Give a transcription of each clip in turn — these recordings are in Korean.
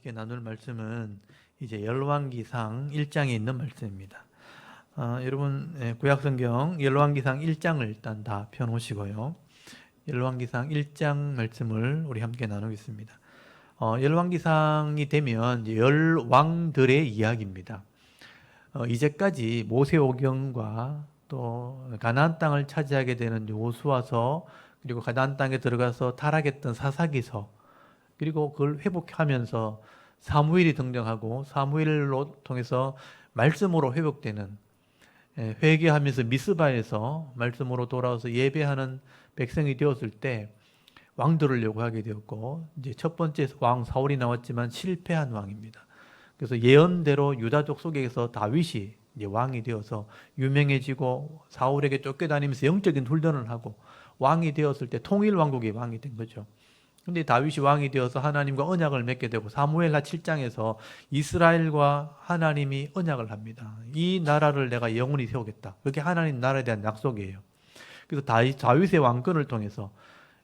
함께 나눌 말씀은 이제 열왕기상 1장에 있는 말씀입니다. 여러분 구약성경 열왕기상 1장을 일단 다 펴놓으시고요. 열왕기상 1장 말씀을 우리 함께 나누겠습니다. 열왕기상이 되면 이제 열왕들의 이야기입니다. 이제까지 모세오경과 또 가나안 땅을 차지하게 되는 여호수아서, 그리고 가나안 땅에 들어가서 타락했던 사사기서, 그리고 그걸 회복하면서 사무엘이 등장하고 사무엘로 통해서 말씀으로 회복되는, 회개하면서 미스바에서 말씀으로 돌아와서 예배하는 백성이 되었을 때 왕들을 요구하게 되었고, 이제 첫 번째 왕 사울이 나왔지만 실패한 왕입니다. 그래서 예언대로 유다족 속에서 다윗이 이제 왕이 되어서 유명해지고 사울에게 쫓겨다니면서 영적인 훈련을 하고 왕이 되었을 때 통일 왕국의 왕이 된 거죠. 근데 다윗이 왕이 되어서 하나님과 언약을 맺게 되고 사무엘하 7장에서 이스라엘과 하나님이 언약을 합니다. 이 나라를 내가 영원히 세우겠다. 그게 하나님 나라에 대한 약속이에요. 그래서 다윗의 왕권을 통해서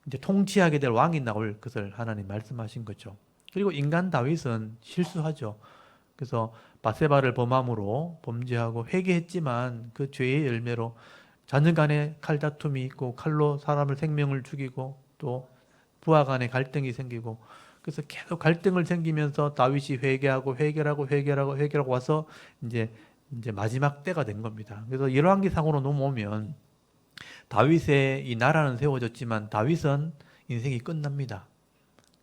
이제 통치하게 될 왕이 나올 것을 하나님 말씀하신 거죠. 그리고 인간 다윗은 실수하죠. 그래서 바세바를 범함으로 범죄하고 회개했지만 그 죄의 열매로 자녀 간에 칼다툼이 있고 칼로 사람을 생명을 죽이고 또 부하 간에 갈등이 생기고, 그래서 계속 갈등을 생기면서 다윗이 회개하고 와서 이제 마지막 때가 된 겁니다. 그래서 열왕기상으로 넘어오면 다윗의 이 나라는 세워졌지만 다윗은 인생이 끝납니다.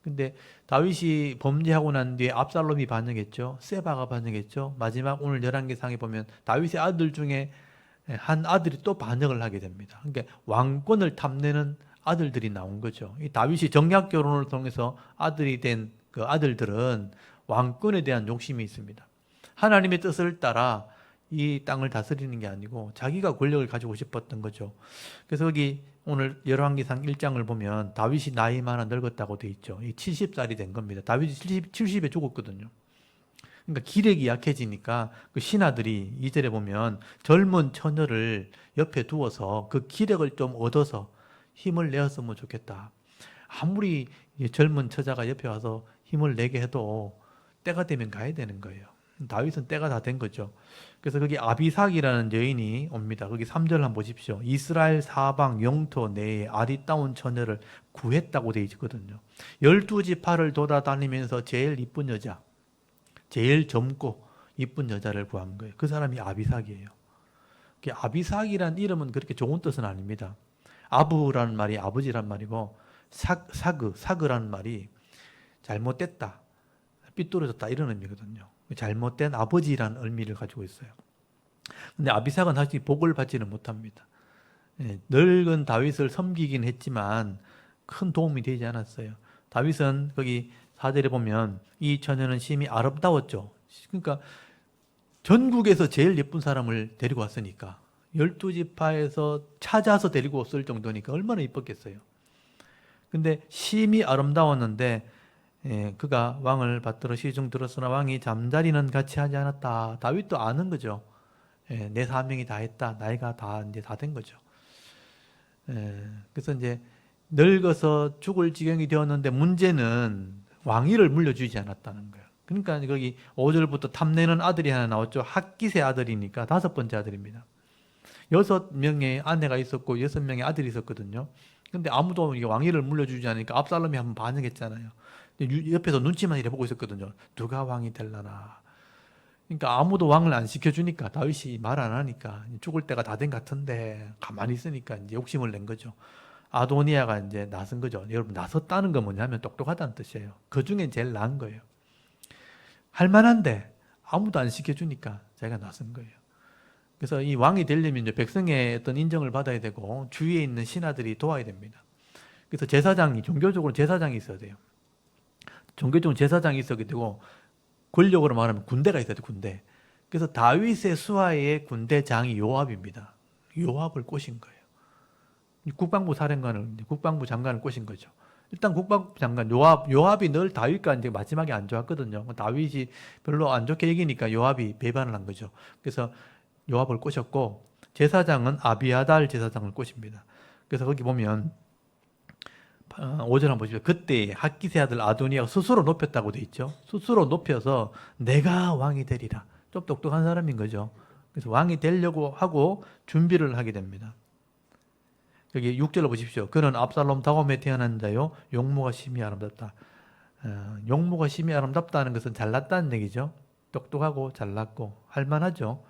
근데 다윗이 범죄하고 난 뒤에 압살롬이 반역했죠. 세바가 반역했죠. 마지막 오늘 열왕기상에 보면 다윗의 아들 중에 한 아들이 또 반역을 하게 됩니다. 그러니까 왕권을 탐내는 아들들이 나온 거죠. 이 다윗이 정략 결혼을 통해서 아들이 된 그 아들들은 왕권에 대한 욕심이 있습니다. 하나님의 뜻을 따라 이 땅을 다스리는 게 아니고 자기가 권력을 가지고 싶었던 거죠. 그래서 여기 오늘 열왕기상 1장을 보면 다윗이 나이 많아 늙었다고 돼 있죠. 이 70살이 된 겁니다. 다윗이 70에 죽었거든요. 그러니까 기력이 약해지니까 그 신하들이 2절에 보면 젊은 처녀를 옆에 두어서 그 기력을 좀 얻어서 힘을 내었으면 좋겠다. 아무리 젊은 처자가 옆에 와서 힘을 내게 해도 때가 되면 가야 되는 거예요. 다윗은 때가 다 된 거죠. 그래서 거기 아비삭이라는 여인이 옵니다. 거기 3절 한번 보십시오. 이스라엘 사방 영토 내에 아리따운 처녀를 구했다고 되어 있거든요. 12지파를 돌아다니면서 제일 이쁜 여자, 제일 젊고 이쁜 여자를 구한 거예요. 그 사람이 아비삭이에요. 아비삭이란 이름은 그렇게 좋은 뜻은 아닙니다. 아부라는 말이 아버지란 말이고 사그라는 말이 잘못됐다, 삐뚤어졌다 이런 의미거든요. 잘못된 아버지라는 의미를 가지고 있어요. 근데 아비삭은 사실 복을 받지는 못합니다. 늙은 다윗을 섬기긴 했지만 큰 도움이 되지 않았어요. 다윗은 거기 4절에 보면 이 처녀는 심히 아름다웠죠. 그러니까 전국에서 제일 예쁜 사람을 데리고 왔으니까 12지파에서 찾아서 데리고 왔을 정도니까 얼마나 이뻤겠어요. 근데 심히 아름다웠는데 그가 왕을 받들어 시중 들었으나 왕이 잠자리는 같이 하지 않았다. 다윗도 아는 거죠. 내 사명이 다 했다. 나이가 다 이제 다 된 거죠. 그래서 이제 늙어서 죽을 지경이 되었는데 문제는 왕위를 물려주지 않았다는 거예요. 그러니까 거기 5절부터 탐내는 아들이 하나 나왔죠. 핫깃의 아들이니까 5번째 아들입니다. 6명의 아내가 있었고 6명의 아들이 있었거든요. 근데 아무도 왕위를 물려주지 않으니까 압살롬이 한번 반역했잖아요. 옆에서 눈치만 이래 보고 있었거든요. 누가 왕이 될라나. 그러니까 아무도 왕을 안 시켜주니까 다윗이 말 안 하니까 죽을 때가 다 된 것 같은데 가만히 있으니까 이제 욕심을 낸 거죠. 아도니아가 이제 나선 거죠. 여러분, 나섰다는 건 뭐냐면 똑똑하다는 뜻이에요. 그 중에 제일 나은 거예요. 할 만한데 아무도 안 시켜주니까 자기가 나선 거예요. 그래서 이 왕이 되려면 이제 백성의 어떤 인정을 받아야 되고 주위에 있는 신하들이 도와야 됩니다. 그래서 종교적으로 제사장이 있어야 돼요. 종교적으로 제사장이 있어야 되고, 권력으로 말하면 군대가 있어야 돼요, 군대. 그래서 다윗의 수하의 군대장이 요압입니다. 요압을 꼬신 거예요. 국방부 장관을 꼬신 거죠. 일단 국방부 장관, 요압이 늘 다윗과 이제 마지막에 안 좋았거든요. 다윗이 별로 안 좋게 여기니까 요압이 배반을 한 거죠. 그래서 요압을 꼬셨고, 제사장은 아비아달 제사장을 꼬십니다. 그래서 거기 보면 5절 한번 보십시오. 그때 학기세 아들 아도니아가 스스로 높였다고 돼 있죠. 스스로 높여서 내가 왕이 되리라. 좀 똑똑한 사람인 거죠. 그래서 왕이 되려고 하고 준비를 하게 됩니다. 여기 6절을 보십시오. 그는 압살롬 다음에 태어난 자요 용모가 심히 아름답다. 용모가 심히 아름답다는 것은 잘났다는 얘기죠. 똑똑하고 잘났고 할만하죠.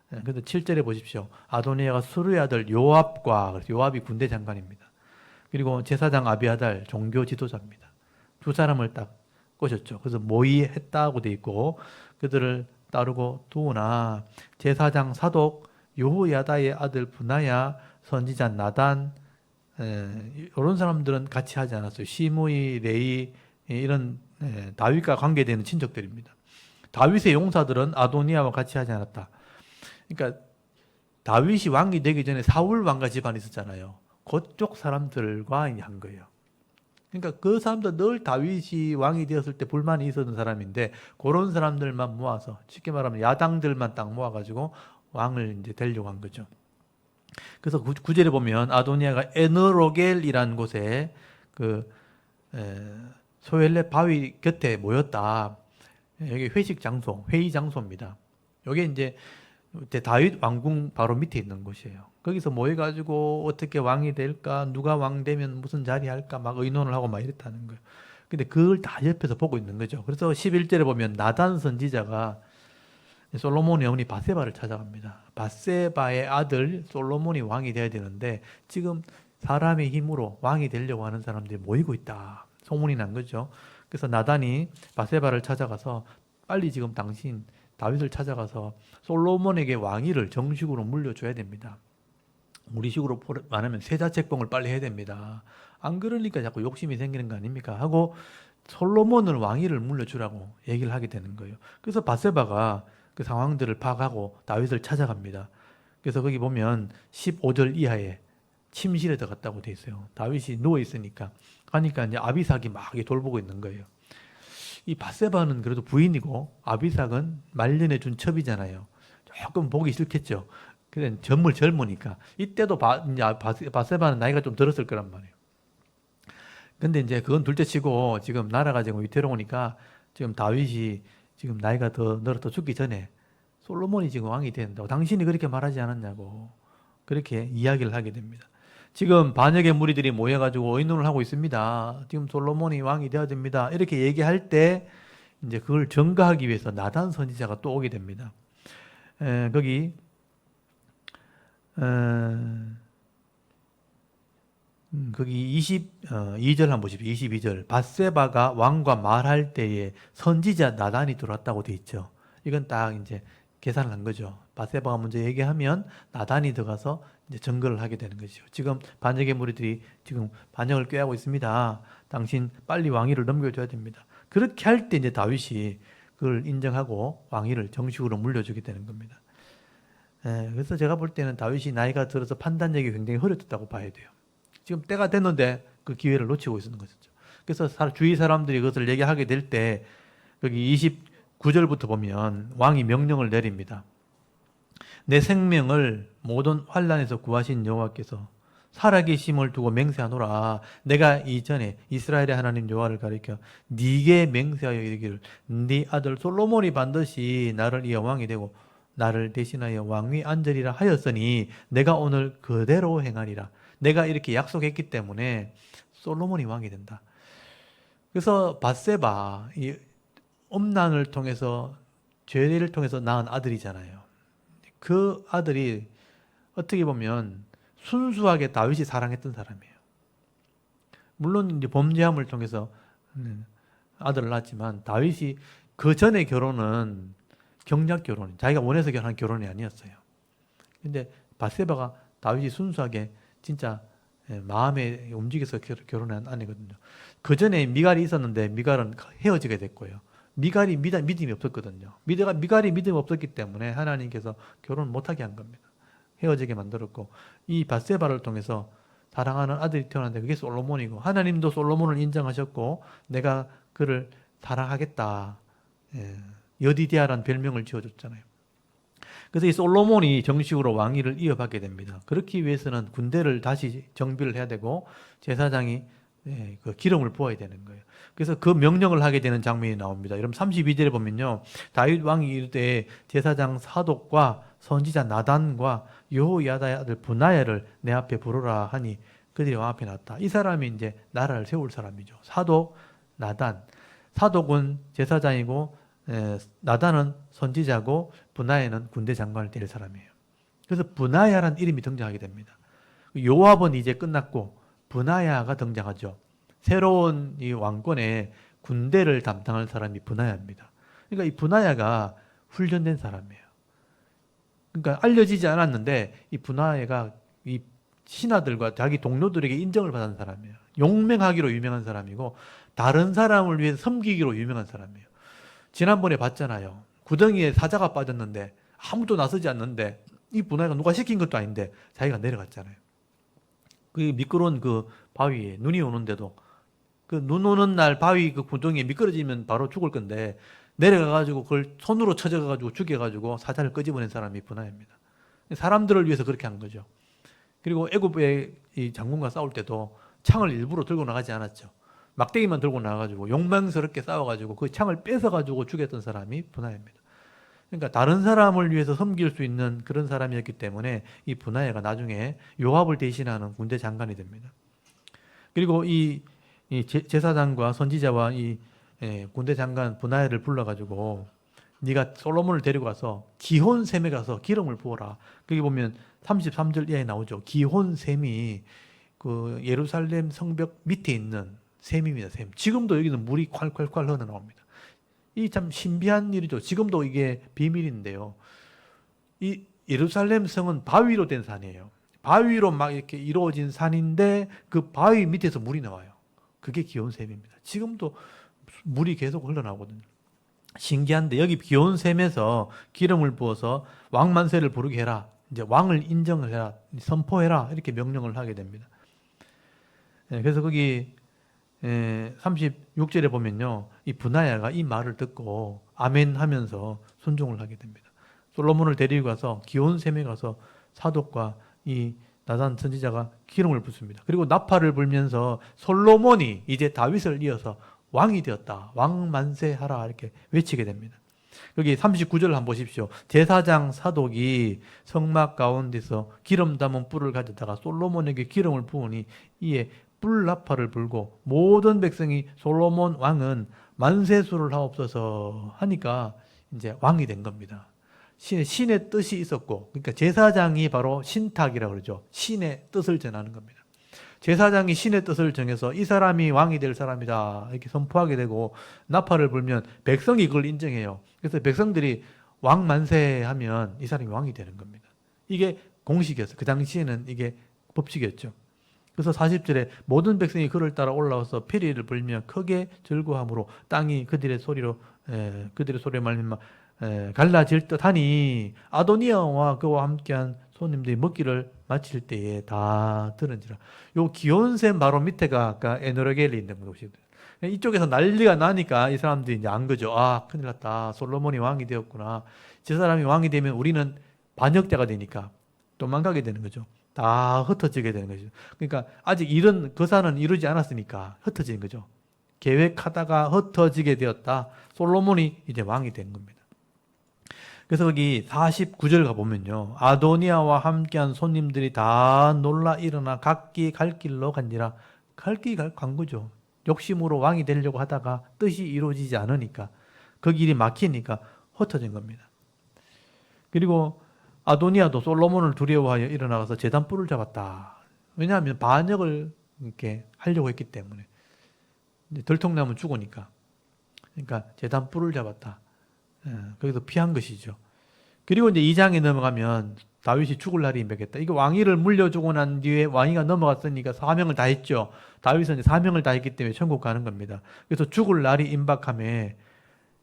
그런데 7절에 보십시오. 아도니아가 수르의 아들 요압과, 요압이 군대 장관입니다. 그리고 제사장 아비아달 종교 지도자입니다. 두 사람을 딱 꼬셨죠. 그래서 모의했다고 돼 있고 그들을 따르고 두오나 제사장 사독 요호야다의 아들 분하야, 선지자 나단, 이런 사람들은 같이 하지 않았어요. 시므이, 레이 이런 다윗과 관계되는 친척들입니다. 다윗의 용사들은 아도니아와 같이 하지 않았다. 그러니까 다윗이 왕이 되기 전에 사울 왕가 집안이 있었잖아요. 그쪽 사람들과 한 거예요. 그러니까 그 사람도 늘 다윗이 왕이 되었을 때 불만이 있었던 사람인데 그런 사람들만 모아서 쉽게 말하면 야당들만 딱 모아가지고 왕을 이제 되려고 한 거죠. 그래서 구절에 보면 아도니아가 에너로겔이라는 곳에 그 소엘레 바위 곁에 모였다. 여기 회식 장소, 회의 장소입니다. 여기 이제 다윗 왕궁 바로 밑에 있는 곳이에요. 거기서 모여가지고 어떻게 왕이 될까, 누가 왕 되면 무슨 자리 할까 막 의논을 하고 막 이랬다는 거예요. 근데 그걸 다 옆에서 보고 있는 거죠. 그래서 11절에 보면 나단 선지자가 솔로몬의 어머니 바세바를 찾아갑니다. 바세바의 아들 솔로몬이 왕이 돼야 되는데 지금 사람의 힘으로 왕이 되려고 하는 사람들이 모이고 있다. 소문이 난 거죠. 그래서 나단이 바세바를 찾아가서 빨리 지금 당신 다윗을 찾아가서 솔로몬에게 왕위를 정식으로 물려줘야 됩니다. 우리식으로 말하면 세자책봉을 빨리 해야 됩니다. 안 그러니까 자꾸 욕심이 생기는 거 아닙니까? 하고 솔로몬을 왕위를 물려주라고 얘기를 하게 되는 거예요. 그래서 바세바가 그 상황들을 파악하고 다윗을 찾아갑니다. 그래서 거기 보면 15절 이하에 침실에 들어갔다고 돼 있어요. 다윗이 누워 있으니까 가니까 이제 아비삭이 막 돌보고 있는 거예요. 이 바세바는 그래도 부인이고 아비삭은 말년에 준 첩이잖아요. 조금 보기 싫겠죠. 근데 젊으니까 이때도 바세바는 나이가 좀 들었을 거란 말이에요. 근데 이제 그건 둘째치고 지금 나라가 지금 위태로우니까 지금 다윗이 지금 나이가 더 늘어서 죽기 전에 솔로몬이 지금 왕이 된다고 당신이 그렇게 말하지 않았냐고 그렇게 이야기를 하게 됩니다. 지금 반역의 무리들이 모여가지고 의논을 하고 있습니다. 지금 솔로몬이 왕이 되어야 됩니다. 이렇게 얘기할 때 이제 그걸 전가하기 위해서 나단 선지자가 또 오게 됩니다. 거기 거기 22절 한번 보십시오. 22절. 밧세바가 왕과 말할 때에 선지자 나단이 들어왔다고 돼 있죠. 이건 딱 이제 계산을 한 거죠. 밧세바가 먼저 얘기하면 나단이 들어가서 이제 증거를 하게 되는 거죠. 지금 반역의 무리들이 지금 반역을 꾀하고 있습니다. 당신 빨리 왕위를 넘겨줘야 됩니다. 그렇게 할 때 이제 다윗이 그걸 인정하고 왕위를 정식으로 물려주게 되는 겁니다. 그래서 제가 볼 때는 다윗이 나이가 들어서 판단력이 굉장히 흐려졌다고 봐야 돼요. 지금 때가 됐는데 그 기회를 놓치고 있는 거죠. 그래서 주위 사람들이 그것을 얘기하게 될 때 여기 29절부터 보면 왕이 명령을 내립니다. 내 생명을 모든 환난에서 구하신 여호와께서 살아계심을 두고 맹세하노라. 내가 이전에 이스라엘의 하나님 여호와를 가리켜 네게 맹세하여 이르기를 네 아들 솔로몬이 반드시 나를 이어 왕이 되고 나를 대신하여 왕위 앉으리라 하였으니 내가 오늘 그대로 행하리라. 내가 이렇게 약속했기 때문에 솔로몬이 왕이 된다. 그래서 밧세바 이 음란을 통해서 죄를 통해서 낳은 아들이잖아요. 그 아들이 어떻게 보면 순수하게 다윗이 사랑했던 사람이에요. 물론 이제 범죄함을 통해서 아들을 낳았지만 다윗이 그 전에 결혼은 경작 결혼, 자기가 원해서 결혼한 결혼이 아니었어요. 근데 밧세바가 다윗이 순수하게 진짜 마음에 움직여서 결혼한 아내거든요. 그 전에 미갈이 있었는데 미갈은 헤어지게 됐고요. 미갈이 믿음이 없었거든요. 미갈이 믿음이 없었기 때문에 하나님께서 결혼 못하게 한 겁니다. 헤어지게 만들었고 이 밧세바를 통해서 사랑하는 아들이 태어났는데 그게 솔로몬이고 하나님도 솔로몬을 인정하셨고 내가 그를 사랑하겠다. 여디디아라는 별명을 지어줬잖아요. 그래서 이 솔로몬이 정식으로 왕위를 이어받게 됩니다. 그렇기 위해서는 군대를 다시 정비를 해야 되고 제사장이 그 기름을 부어야 되는 거예요. 그래서 그 명령을 하게 되는 장면이 나옵니다. 여러분 32절에 보면요. 다윗 왕이 이르되 제사장 사독과 선지자 나단과 여호야다의 아들 브나야를 내 앞에 부르라 하니 그들이 왕 앞에 났다. 이 사람이 이제 나라를 세울 사람이죠. 사독, 나단. 사독은 제사장이고 나단은 선지자고 브나야는 군대 장관을 될 사람이에요. 그래서 브나야라는 이름이 등장하게 됩니다. 요압은 이제 끝났고 브나야가 등장하죠. 새로운 이 왕권의 군대를 담당할 사람이 브나야입니다. 그러니까 이 브나야가 훈련된 사람이에요. 그러니까 알려지지 않았는데 이 브나야가 이 신하들과 자기 동료들에게 인정을 받은 사람이에요. 용맹하기로 유명한 사람이고 다른 사람을 위해서 섬기기로 유명한 사람이에요. 지난번에 봤잖아요. 구덩이에 사자가 빠졌는데 아무도 나서지 않는데 이 브나야가 누가 시킨 것도 아닌데 자기가 내려갔잖아요. 그 미끄러운 그 바위에 눈이 오는데도 그 눈 오는 날 바위 그 구덩이에 미끄러지면 바로 죽을 건데 내려가가지고 그걸 손으로 쳐져가지고 죽여가지고 사자를 끄집어낸 사람이 브나야입니다. 사람들을 위해서 그렇게 한 거죠. 그리고 애굽의 이 장군과 싸울 때도 창을 일부러 들고 나가지 않았죠. 막대기만 들고 나가가지고 용맹스럽게 싸워가지고 그 창을 뺏어가지고 죽였던 사람이 브나야입니다. 그러니까 다른 사람을 위해서 섬길 수 있는 그런 사람이었기 때문에 이 브나야가 나중에 요압을 대신하는 군대 장관이 됩니다. 그리고 이 제사장과 선지자와 이 군대 장관 브나야를 불러가지고 네가 솔로몬을 데리고 가서 기혼샘에 가서 기름을 부어라. 거기 보면 33절 이하에 나오죠. 기혼샘이 그 예루살렘 성벽 밑에 있는 샘입니다. 샘. 지금도 여기는 물이 콸콸콸 흘러나옵니다. 이 참 신비한 일이죠. 지금도 이게 비밀인데요. 이 예루살렘 성은 바위로 된 산이에요. 바위로 막 이렇게 이루어진 산인데 그 바위 밑에서 물이 나와요. 그게 기온샘입니다. 지금도 물이 계속 흘러나오거든요. 신기한데 여기 기온샘에서 기름을 부어서 왕 만세를 부르게 해라. 이제 왕을 인정을 해라. 선포해라. 이렇게 명령을 하게 됩니다. 그래서 거기 36절에 보면요. 이 브나야가 이 말을 듣고 아멘 하면서 순종을 하게 됩니다. 솔로몬을 데리고 가서 기온샘에 가서 사독과 이 나단 선지자가 기름을 붓습니다. 그리고 나팔을 불면서 솔로몬이 이제 다윗을 이어서 왕이 되었다. 왕 만세하라 이렇게 외치게 됩니다. 여기 39절 한번 보십시오. 제사장 사독이 성막 가운데서 기름 담은 뿔을 가져다가 솔로몬에게 기름을 부으니 이에 뿔 나팔을 불고 모든 백성이 솔로몬 왕은 만세수를 하옵소서 하니까 이제 왕이 된 겁니다. 신의 뜻이 있었고, 그러니까 제사장이 바로 신탁이라고 그러죠. 신의 뜻을 전하는 겁니다. 제사장이 신의 뜻을 정해서 이 사람이 왕이 될 사람이다 이렇게 선포하게 되고 나팔을 불면 백성이 그걸 인정해요. 그래서 백성들이 왕 만세하면 이 사람이 왕이 되는 겁니다. 이게 공식이었어요. 그 당시에는 이게 법칙이었죠. 그래서 40절에 모든 백성이 그를 따라 올라와서 피리를 불며 크게 절구함으로 땅이 그들의 소리로 그들의 소리에 말미암아 갈라질 듯하니 아도니아와 그와 함께한 손님들이 먹기를 마칠 때에 다 들은지라. 요 기온샘 바로 밑에가 아까 에노르겔이 있는 곳이거든요. 이쪽에서 난리가 나니까 이 사람들이 이제 안 거죠. 아, 큰일 났다. 솔로몬이 왕이 되었구나. 저 사람이 왕이 되면 우리는 반역자가 되니까 도망가게 되는 거죠. 다 흩어지게 되는 거죠. 그러니까 아직 이런 거사는 이루지 않았으니까 흩어진 거죠. 계획하다가 흩어지게 되었다. 솔로몬이 이제 왕이 된 겁니다. 그래서 여기 49절 가보면요. 아도니아와 함께한 손님들이 다 놀라 일어나 각기 갈 길로 간지라. 갈 길 간 거죠. 욕심으로 왕이 되려고 하다가 뜻이 이루어지지 않으니까 그 길이 막히니까 흩어진 겁니다. 그리고 아도니아도 솔로몬을 두려워하여 일어나가서 제단 뿔을 잡았다. 왜냐하면 반역을 이렇게 하려고 했기 때문에 들통나면 죽으니까. 그러니까 제단 뿔을 잡았다. 거기서 피한 것이죠. 그리고 이제 2장에 넘어가면 다윗이 죽을 날이 임박했다. 이거 왕위를 물려주고 난 뒤에 왕위가 넘어갔으니까 사명을 다 했죠. 다윗은 이제 사명을 다 했기 때문에 천국 가는 겁니다. 그래서 죽을 날이 임박함에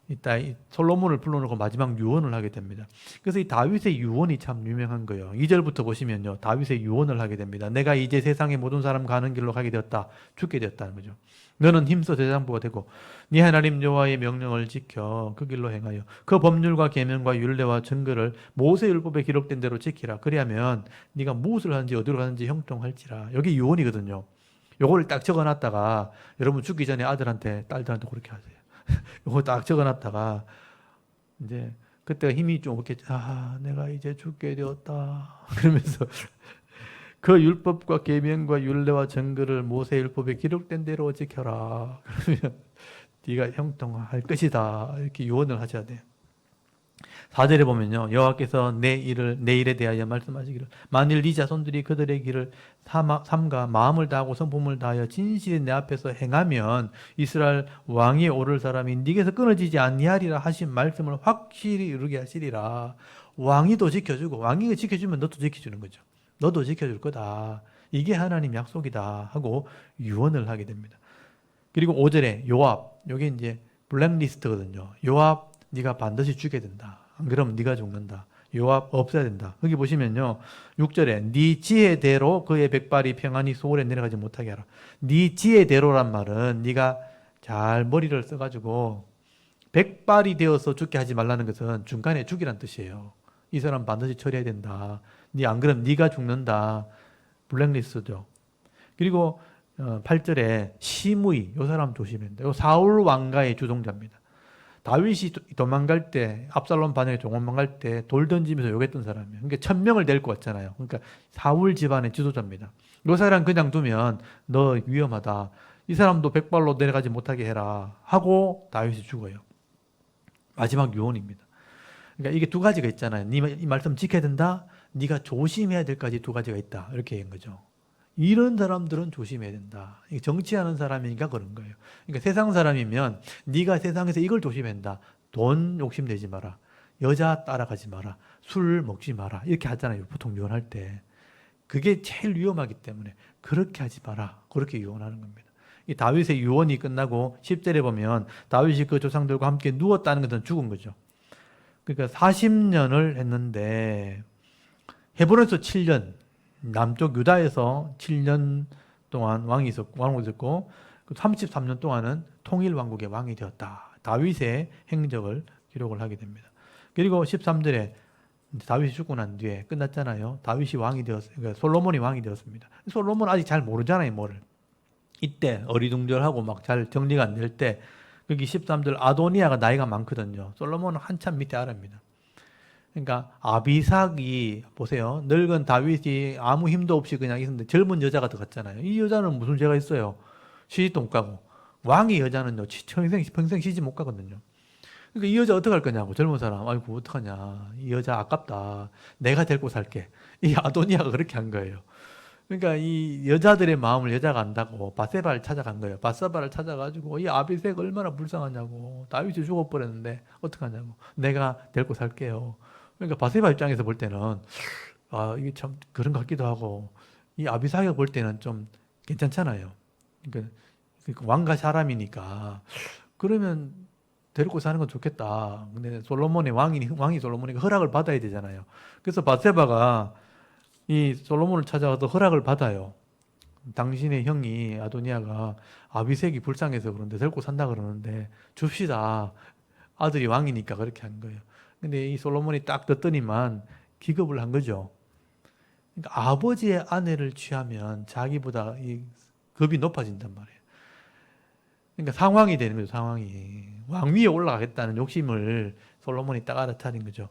이따 솔로몬을 불러놓고 마지막 유언을 하게 됩니다. 그래서 이 다윗의 유언이 참 유명한 거예요. 2절부터 보시면요. 다윗의 유언을 하게 됩니다. 내가 이제 세상의 모든 사람 가는 길로 가게 되었다. 죽게 되었다는 거죠. 너는 힘써 대장부가 되고 네 하나님 여호와의 명령을 지켜 그 길로 행하여 그 법률과 계명과 율례와 증거를 모세율법에 기록된 대로 지키라. 그리하면 네가 무엇을 하는지 어디로 가는지 형통할지라. 여기 유언이거든요. 요거를 딱 적어놨다가 여러분 죽기 전에 아들한테 딸들한테 그렇게 하세요. 요거 딱 적어놨다가 이제 그때 힘이 좀 없겠지. 내가 이제 죽게 되었다. 그러면서 그 율법과 계명과 율례와 증거를 모세 율법에 기록된 대로 지켜라. 그러면 네가 형통할 것이다. 이렇게 유언을 하셔야 돼요. 4절에 보면요. 여호와께서 내 일에 대하여 말씀하시기를 만일 네 자손들이 그들의 길을 삼가 마음을 다하고 성품을 다하여 진실히 내 앞에서 행하면 이스라엘 왕이 오를 사람이 네게서 끊어지지 아니하리라 하신 말씀을 확실히 이루게 하시리라. 왕이 또 지켜주고 왕이 지켜주면 너도 지켜주는 거죠. 너도 지켜줄 거다. 이게 하나님 약속이다 하고 유언을 하게 됩니다. 그리고 5절에 요압, 여기 이제 블랙리스트거든요. 요압 네가 반드시 죽게 된다. 안 그러면 네가 죽는다. 요압 없어야 된다. 여기 보시면요. 6절에 네 지혜대로 그의 백발이 평안히 소홀에 내려가지 못하게 하라. 네 지혜대로란 말은 네가 잘 머리를 써가지고 백발이 되어서 죽게 하지 말라는 것은 중간에 죽이란 뜻이에요. 이 사람 반드시 처리해야 된다. 네 안 그러면 네가 죽는다. 블랙리스트죠. 그리고 8절에 시므이, 이 사람 조심해야 된다. 이 사울 왕가의 주동자입니다. 다윗이 도망갈 때, 압살롬 반역에 도망갈 때 돌 던지면서 욕했던 사람이에요. 그러니까 1000명을 데리고 왔잖아요. 그러니까 사울 집안의 지도자입니다. 이 사람 그냥 두면 너 위험하다. 이 사람도 백발로 내려가지 못하게 해라. 하고 다윗이 죽어요. 마지막 유언입니다. 그러니까 이게 두 가지가 있잖아요. 이 말씀 지켜야 된다. 네가 조심해야 될 까지 두 가지가 있다. 이렇게 얘기한 거죠. 이런 사람들은 조심해야 된다. 정치하는 사람이니까 그런 거예요. 그러니까 세상 사람이면 네가 세상에서 이걸 조심해야 된다. 돈 욕심내지 마라. 여자 따라가지 마라. 술 먹지 마라. 이렇게 하잖아요. 보통 유언할 때. 그게 제일 위험하기 때문에 그렇게 하지 마라. 그렇게 유언하는 겁니다. 이 다윗의 유언이 끝나고 10절에 보면 다윗이 그 조상들과 함께 누웠다는 것은 죽은 거죠. 그러니까 40년을 했는데 헤브론에서 7년, 남쪽 유다에서 7년 동안 왕이 있었고 33년 동안은 통일 왕국의 왕이 되었다. 다윗의 행적을 기록을 하게 됩니다. 그리고 13절에 다윗이 죽고 난 뒤에 끝났잖아요. 다윗이 왕이 되었어요. 그러니까 솔로몬이 왕이 되었습니다. 솔로몬은 아직 잘 모르잖아요, 뭐를. 이때 어리둥절하고 막 잘 정리가 안 될 때 여기 13절 아도니아가 나이가 많거든요. 솔로몬은 한참 밑에 아랍니다. 그러니까 아비삭이 보세요. 늙은 다윗이 아무 힘도 없이 그냥 있었는데 젊은 여자가 들어갔잖아요. 이 여자는 무슨 죄가 있어요? 시집도 못 가고. 왕의 여자는요. 평생 시집 못 가거든요. 그러니까 이 여자 어떡할 거냐고. 젊은 사람. 아이고 어떡하냐. 이 여자 아깝다. 내가 데리고 살게. 이 아도니아가 그렇게 한 거예요. 그러니까 이 여자들의 마음을 여자가 안다고 바세바를 찾아간 거예요. 바세바를 찾아가지고 이 아비색 얼마나 불쌍하냐고. 다윗이 죽어버렸는데 어떡하냐고. 내가 데리고 살게요. 그러니까 바세바 입장에서 볼 때는 이게 참 그런 것 같기도 하고 이 아비삭이 볼 때는 좀 괜찮잖아요. 그러니까 왕가 사람이니까 그러면 데리고 사는 건 좋겠다. 근데 왕이 솔로몬이니까 허락을 받아야 되잖아요. 그래서 바세바가 이 솔로몬을 찾아가서 허락을 받아요. 당신의 형이 아도니아가 아비색이 불쌍해서 그런데 데리고 산다 그러는데 줍시다. 아들이 왕이니까 그렇게 한 거예요. 근데 이 솔로몬이 딱 듣더니만 기겁을 한 거죠. 그러니까 아버지의 아내를 취하면 자기보다 이 급이 높아진단 말이에요. 그러니까 상황이 되는 거죠. 상황이. 왕 위에 올라가겠다는 욕심을 솔로몬이 딱 알아차린 거죠.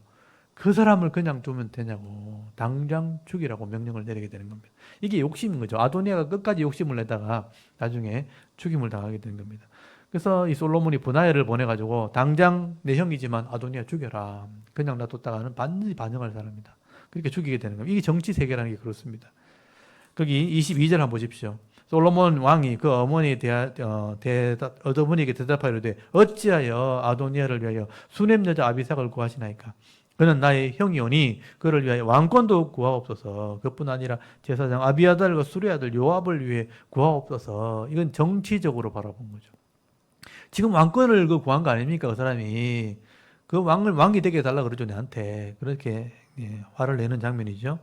그 사람을 그냥 두면 되냐고. 당장 죽이라고 명령을 내리게 되는 겁니다. 이게 욕심인 거죠. 아도니아가 끝까지 욕심을 내다가 나중에 죽임을 당하게 되는 겁니다. 그래서 이 솔로몬이 브나야를 보내가지고 당장 내 형이지만 아도니아 죽여라. 그냥 놔뒀다가는 반드시 반영할 사람이다. 그렇게 죽이게 되는 겁니다. 이게 정치 세계라는 게 그렇습니다. 거기 22절 한번 보십시오. 솔로몬 왕이 그 어머니에게 대답하이르되 어찌하여 아도니아를 위하여 수넴 여자 아비삭을 구하시나이까. 그는 나의 형이오니 그를 위하여 왕권도 구하옵소서. 그뿐 아니라 제사장 아비아달과 수레 아들 요압을 위해 구하옵소서. 이건 정치적으로 바라본 거죠. 지금 왕권을 구한 거 아닙니까? 그 사람이 그 왕이 되게 해달라 그러죠. 내한테 그렇게 화를 내는 장면이죠.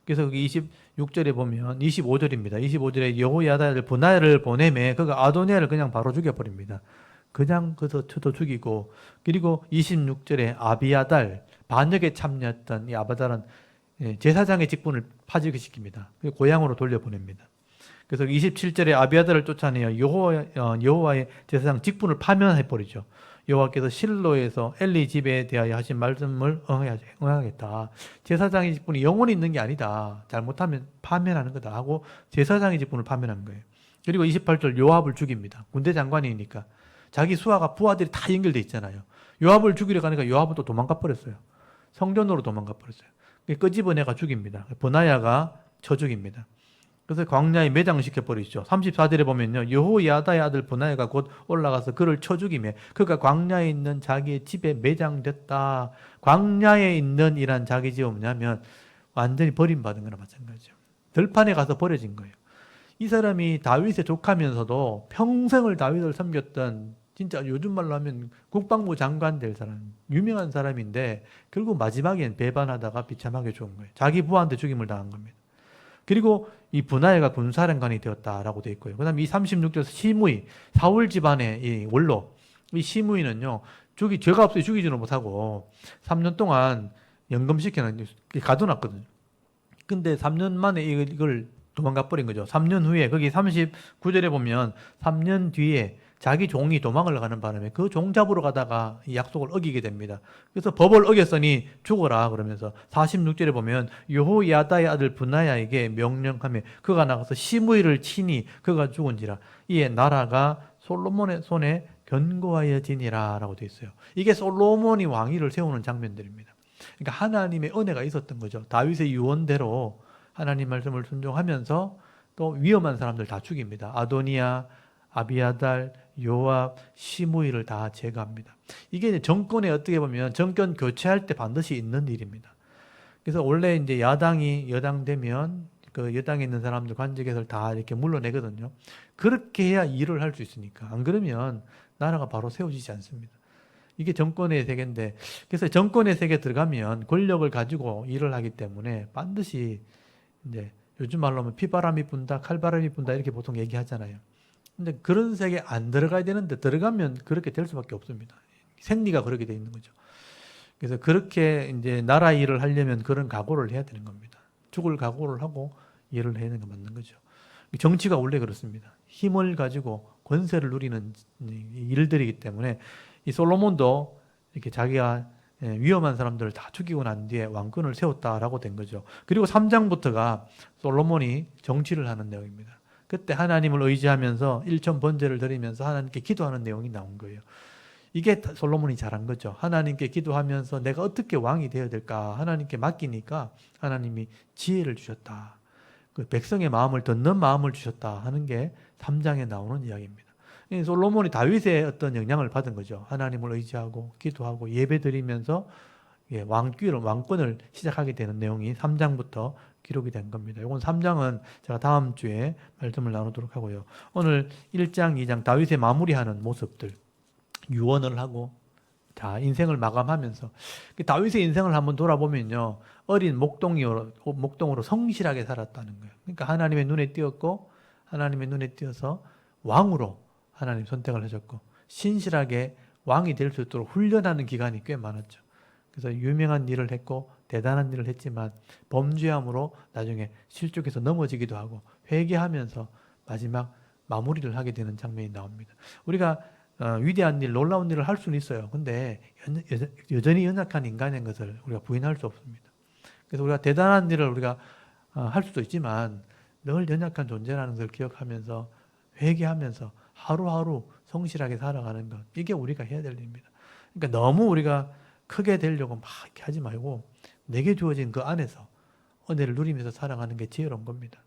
그래서 그 26절에 보면 25절입니다. 25절에 여호야다를 브나야를 보내매 그가 아도니아를 그냥 바로 죽여버립니다. 그냥 그래서 쳐도 죽이고, 그리고 26절에 아비아달 반역에 참여했던 이 아바달은 제사장의 직분을 파직시킵니다. 고향으로 돌려보냅니다. 그래서 27절에 아비아달을 쫓아내어 여호와의 제사장 직분을 파면해 버리죠. 여호와께서 실로에서 엘리 집에 대하여 하신 말씀을 응하겠다. 제사장의 직분이 영원히 있는 게 아니다. 잘못하면 파면하는 거다 하고 제사장의 직분을 파면한 거예요. 그리고 28절 요압을 죽입니다. 군대 장관이니까 자기 수하가 부하들이 다 연결돼 있잖아요. 요압을 죽이려 가니까 요압은 또 도망가 버렸어요. 성전으로 도망가 버렸어요. 끄집어내가 죽입니다. 버나야가 쳐 죽입니다. 그래서 광야에 매장시켜 버리죠. 34절에 보면요. 여호야다의 아들 버나야가 곧 올라가서 그를 쳐 죽이며 그가 광야에 있는 자기의 집에 매장됐다. 광야에 있는 이란 자기 집은 뭐냐면 완전히 버림받은 거나 마찬가지죠. 들판에 가서 버려진 거예요. 이 사람이 다윗의 조카면서도 평생을 다윗을 섬겼던 진짜 요즘 말로 하면 국방부 장관 될 사람, 유명한 사람인데 결국 마지막엔 배반하다가 비참하게 죽은 거예요. 자기 부하한테 죽임을 당한 겁니다. 그리고 이 분하야가 군사령관이 되었다라고 되어 있고요. 그 다음에 이 36절에서 시므이, 사울 집안의 이 원로, 이 시므이는요, 죄가 없어요. 죽이지는 못하고 3년 동안 연금시켜는 가둬놨거든요. 근데 3년 만에 이걸 도망가 버린 거죠. 3년 후에 거기 39절에 보면 3년 뒤에 자기 종이 도망을 가는 바람에 그 종 잡으러 가다가 이 약속을 어기게 됩니다. 그래서 법을 어겼으니 죽어라 그러면서 46절에 보면 여호야다의 아들 분하야에게 명령하며 그가 나가서 시므이를 치니 그가 죽은지라 이에 나라가 솔로몬의 손에 견고하여지니라 라고 되어 있어요. 이게 솔로몬이 왕위를 세우는 장면들입니다. 그러니까 하나님의 은혜가 있었던 거죠. 다윗의 유언대로 하나님 말씀을 순종하면서 또 위험한 사람들 다 죽입니다. 아도니아, 아비아달, 요압, 시므이를 다 제거합니다. 이게 이제 정권에 어떻게 보면 정권 교체할 때 반드시 있는 일입니다. 그래서 원래 이제 야당이 여당 되면 그 여당에 있는 사람들 관직에서 다 이렇게 물러내거든요. 그렇게 해야 일을 할 수 있으니까. 안 그러면 나라가 바로 세워지지 않습니다. 이게 정권의 세계인데, 그래서 정권의 세계에 들어가면 권력을 가지고 일을 하기 때문에 반드시 이제 요즘 말로 하면 피바람이 분다, 칼바람이 분다 이렇게 보통 얘기하잖아요. 근데 그런 세계에 안 들어가야 되는데 들어가면 그렇게 될 수밖에 없습니다. 생리가 그렇게 돼 있는 거죠. 그래서 그렇게 이제 나라 일을 하려면 그런 각오를 해야 되는 겁니다. 죽을 각오를 하고 일을 해야 되는 게 맞는 거죠. 정치가 원래 그렇습니다. 힘을 가지고 권세를 누리는 일들이기 때문에 이 솔로몬도 이렇게 자기가 위험한 사람들을 다 죽이고 난 뒤에 왕권을 세웠다라고 된 거죠. 그리고 3장부터가 솔로몬이 정치를 하는 내용입니다. 그때 하나님을 의지하면서 일천 번제를 드리면서 하나님께 기도하는 내용이 나온 거예요. 이게 솔로몬이 잘한 거죠. 하나님께 기도하면서 내가 어떻게 왕이 되어야 될까 하나님께 맡기니까 하나님이 지혜를 주셨다. 그 백성의 마음을 듣는 마음을 주셨다 하는 게 3장에 나오는 이야기입니다. 솔로몬이 다윗의 어떤 영향을 받은 거죠. 하나님을 의지하고 기도하고 예배드리면서 왕권을 시작하게 되는 내용이 3장부터 기록이 된 겁니다. 이건 3장은 제가 다음 주에 말씀을 나누도록 하고요. 오늘 1장, 2장 다윗의 마무리하는 모습들, 유언을 하고 자 인생을 마감하면서 다윗의 인생을 한번 돌아보면요. 어린 목동으로 성실하게 살았다는 거예요. 그러니까 하나님의 눈에 띄었고 하나님의 눈에 띄어서 왕으로 하나님 선택을 하셨고 신실하게 왕이 될 수 있도록 훈련하는 기간이 꽤 많았죠. 그래서 유명한 일을 했고 대단한 일을 했지만 범죄함으로 나중에 실족해서 넘어지기도 하고 회개하면서 마지막 마무리를 하게 되는 장면이 나옵니다. 우리가 위대한 일, 놀라운 일을 할 수는 있어요. 근데 여전히 연약한 인간인 것을 우리가 부인할 수 없습니다. 그래서 우리가 대단한 일을 우리가 할 수도 있지만 늘 연약한 존재라는 것을 기억하면서 회개하면서 하루하루 성실하게 살아가는 것, 이게 우리가 해야 될 일입니다. 그러니까 너무 우리가 크게 되려고 막 이렇게 하지 말고 내게 주어진 그 안에서 은혜를 누리면서 살아가는 게 지혜로운 겁니다.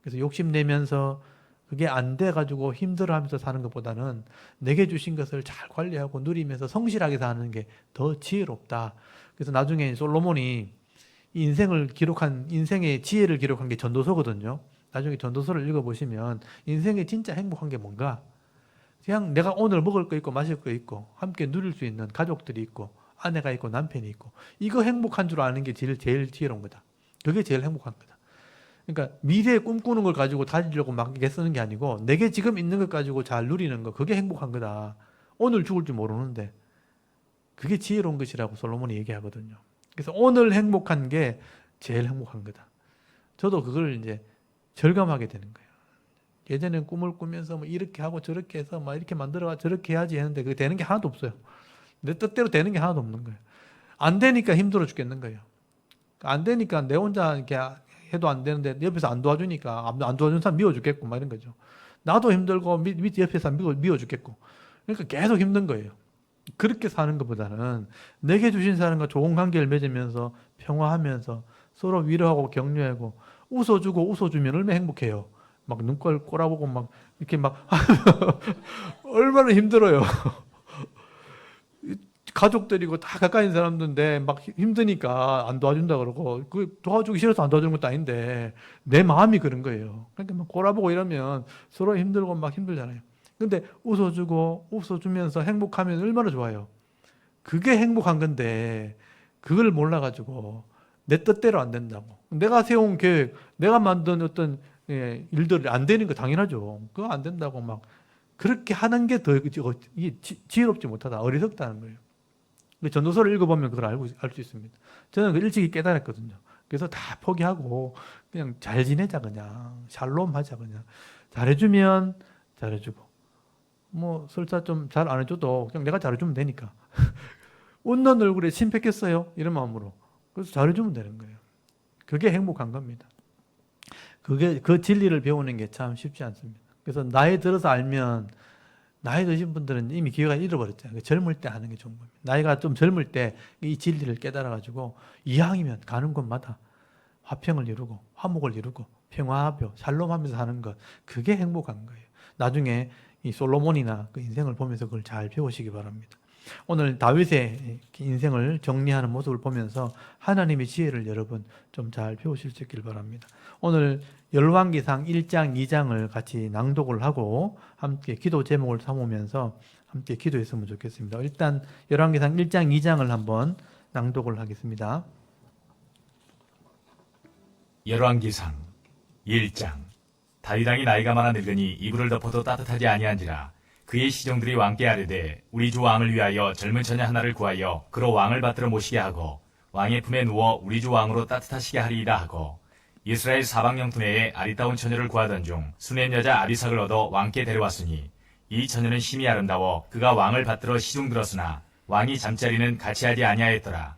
그래서 욕심내면서 그게 안 돼가지고 힘들어하면서 사는 것보다는 내게 주신 것을 잘 관리하고 누리면서 성실하게 사는 게 더 지혜롭다. 그래서 나중에 솔로몬이 인생의 지혜를 기록한 게 전도서거든요. 나중에 전도서를 읽어보시면 인생의 진짜 행복한 게 뭔가? 그냥 내가 오늘 먹을 거 있고 마실 거 있고 함께 누릴 수 있는 가족들이 있고 아내가 있고 남편이 있고 이거 행복한 줄 아는 게 제일 지혜로운 거다. 그게 제일 행복한 거다. 그러니까 미래에 꿈꾸는 걸 가지고 다지려고 막 쓰는 게 아니고 내게 지금 있는 것 가지고 잘 누리는 거, 그게 행복한 거다. 오늘 죽을 줄 모르는데 그게 지혜로운 것이라고 솔로몬이 얘기하거든요. 그래서 오늘 행복한 게 제일 행복한 거다. 저도 그걸 이제 절감하게 되는 거예요. 예전에는 꿈을 꾸면서 뭐 이렇게 하고 저렇게 해서 막 이렇게 만들어가 저렇게 해야지 했는데 그게 되는 게 하나도 없어요. 내 뜻대로 되는 게 하나도 없는 거예요. 안 되니까 힘들어 죽겠는 거예요. 안 되니까 내 혼자 이렇게 해도 안 되는데 옆에서 안 도와주니까 안 도와주는 사람 미워 죽겠고 막 이런 거죠. 나도 힘들고 밑 옆에 사람 미워 죽겠고. 그러니까 계속 힘든 거예요. 그렇게 사는 것보다는 내게 주신 사람과 좋은 관계를 맺으면서 평화하면서 서로 위로하고 격려하고 웃어주면 얼마나 행복해요. 막 눈꼴 꼬라보고 막 이렇게 막 얼마나 힘들어요. 가족들이고 다 가까이 있는 사람들인데 막 힘드니까 안 도와준다 그러고 그 도와주기 싫어서 안 도와주는 것도 아닌데 내 마음이 그런 거예요. 그러니까 막 꼬라보고 이러면 서로 힘들고 막 힘들잖아요. 근데 웃어주면서 행복하면 얼마나 좋아요. 그게 행복한 건데 그걸 몰라가지고 내 뜻대로 안 된다고. 내가 세운 계획, 내가 만든 어떤 일들이 안 되는 거 당연하죠. 그거 안 된다고 막 그렇게 하는 게 더 지혜롭지 못하다, 어리석다는 거예요. 전도서를 읽어보면 그걸 알 수 있습니다. 저는 그 일찍이 깨달았거든요. 그래서 다 포기하고 그냥 잘 지내자, 그냥 샬롬 하자, 그냥 잘해주면 잘해주고 뭐 설사 좀 잘 안 해줘도 그냥 내가 잘해주면 되니까 웃는 얼굴에 침 뱉겠어요? 이런 마음으로. 그래서 잘해주면 되는 거예요. 그게 행복한 겁니다. 그 진리를 배우는 게 참 쉽지 않습니다. 그래서 나이 들어서 알면, 나이 드신 분들은 이미 기회가 잃어버렸잖아요. 젊을 때 하는 게 좋은 겁니다. 나이가 좀 젊을 때 이 진리를 깨달아가지고 이왕이면 가는 곳마다 화평을 이루고 화목을 이루고 평화하며 샬롬하면서 사는 것, 그게 행복한 거예요. 나중에 이 솔로몬이나 그 인생을 보면서 그걸 잘 배우시기 바랍니다. 오늘 다윗의 인생을 정리하는 모습을 보면서 하나님의 지혜를 여러분 좀 잘 배우실 수 있길 바랍니다. 오늘 열왕기상 1장, 2장을 같이 낭독을 하고 함께 기도 제목을 삼으면서 함께 기도했으면 좋겠습니다. 일단 열왕기상 1장, 2장을 한번 낭독을 하겠습니다. 열왕기상 1장. 다윗 왕이 나이가 많아 늙으니 이불을 덮어도 따뜻하지 아니한지라. 그의 시종들이 왕께 아뢰되 우리 주 왕을 위하여 젊은 처녀 하나를 구하여 그로 왕을 받들어 모시게 하고 왕의 품에 누워 우리 주 왕으로 따뜻하시게 하리이다 하고, 이스라엘 사방 영토내에 아리따운 처녀를 구하던 중 수넴 여자 아비삭을 얻어 왕께 데려왔으니 이 처녀는 심히 아름다워 그가 왕을 받들어 시중 들었으나 왕이 잠자리는 같이 하지 아니하였더라.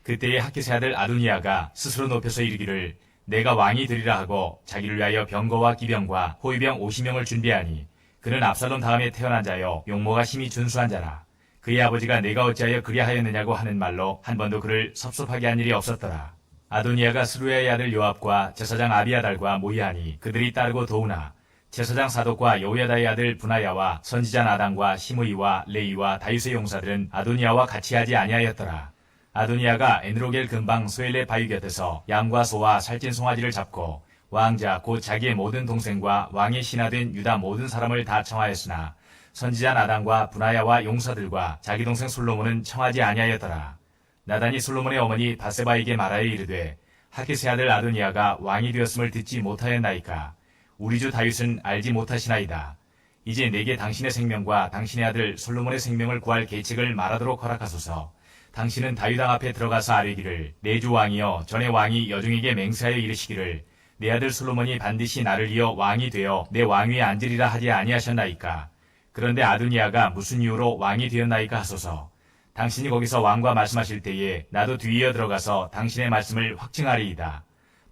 그때에 하키스 아들 아도니아가 스스로 높여서 이르기를 내가 왕이 되리라 하고 자기를 위하여 병거와 기병과 호위병 50명을 준비하니 그는 압살롬 다음에 태어난 자여 용모가 심히 준수한 자라. 그의 아버지가 내가 어찌하여 그리하였느냐고 하는 말로 한 번도 그를 섭섭하게 한 일이 없었더라. 아도니아가 스루야의 아들 요압과 제사장 아비아달과 모이하니 그들이 따르고 도우나 제사장 사독과 여호야다의 아들 분하야와 선지자 나단과 시므이와 레이와 다윗의 용사들은 아도니아와 같이 하지 아니하였더라. 아도니아가 에느로겔 근방 소엘레 바위 곁에서 양과 소와 살찐 송아지를 잡고 왕자 곧 자기의 모든 동생과 왕의 신하된 유다 모든 사람을 다 청하였으나 선지자 나단과 분하야와 용사들과 자기 동생 솔로몬은 청하지 아니하였더라. 나단이 솔로몬의 어머니 바세바에게 말하여 이르되 하키스의 아들 아도니아가 왕이 되었음을 듣지 못하였나이까. 우리 주 다윗은 알지 못하시나이다. 이제 내게 당신의 생명과 당신의 아들 솔로몬의 생명을 구할 계책을 말하도록 허락하소서. 당신은 다윗 왕 앞에 들어가서 아뢰기를 내 주 왕이여 전에 왕이 여종에게 맹세하여 이르시기를 내 아들 솔로몬이 반드시 나를 이어 왕이 되어 내 왕위에 앉으리라 하지 아니하셨나이까. 그런데 아도니아가 무슨 이유로 왕이 되었나이까 하소서. 당신이 거기서 왕과 말씀하실 때에 나도 뒤이어 들어가서 당신의 말씀을 확증하리이다.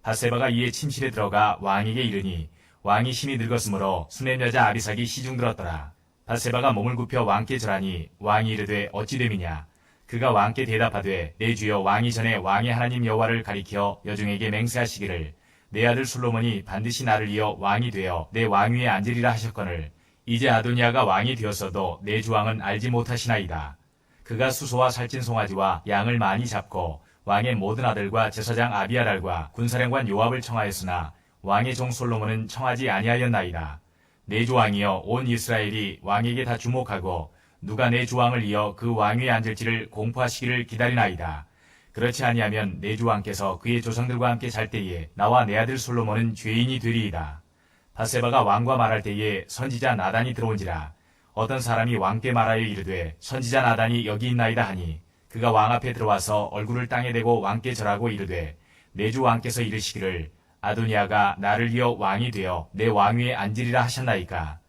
바세바가 이에 침실에 들어가 왕에게 이르니 왕이 심히 늙었으므로 수넴 여자 아비삭이 시중 들었더라. 바세바가 몸을 굽혀 왕께 절하니 왕이 이르되 어찌 됨이냐. 그가 왕께 대답하되 내 주여 왕이 전에 왕의 하나님 여호와를 가리켜 여종에게 맹세하시기를 내 아들 솔로몬이 반드시 나를 이어 왕이 되어 내 왕위에 앉으리라 하셨거늘 이제 아도니아가 왕이 되었어도 내 주왕은 알지 못하시나이다. 그가 수소와 살찐 송아지와 양을 많이 잡고 왕의 모든 아들과 제사장 아비아달과 군사령관 요압을 청하였으나 왕의 종 솔로몬은 청하지 아니하였나이다. 내 주왕이여 온 이스라엘이 왕에게 다 주목하고 누가 내 주왕을 이어 그 왕위에 앉을지를 공포하시기를 기다리나이다. 그렇지 아니하면 내 주왕께서 그의 조상들과 함께 잘 때에 나와 내 아들 솔로몬은 죄인이 되리이다. 바세바가 왕과 말할 때에 선지자 나단이 들어온지라. 어떤 사람이 왕께 말하여 이르되 선지자 나단이 여기 있나이다 하니 그가 왕 앞에 들어와서 얼굴을 땅에 대고 왕께 절하고 이르되 내 주 왕께서 이르시기를 아도니아가 나를 이어 왕이 되어 내 왕위에 앉으리라 하셨나이까.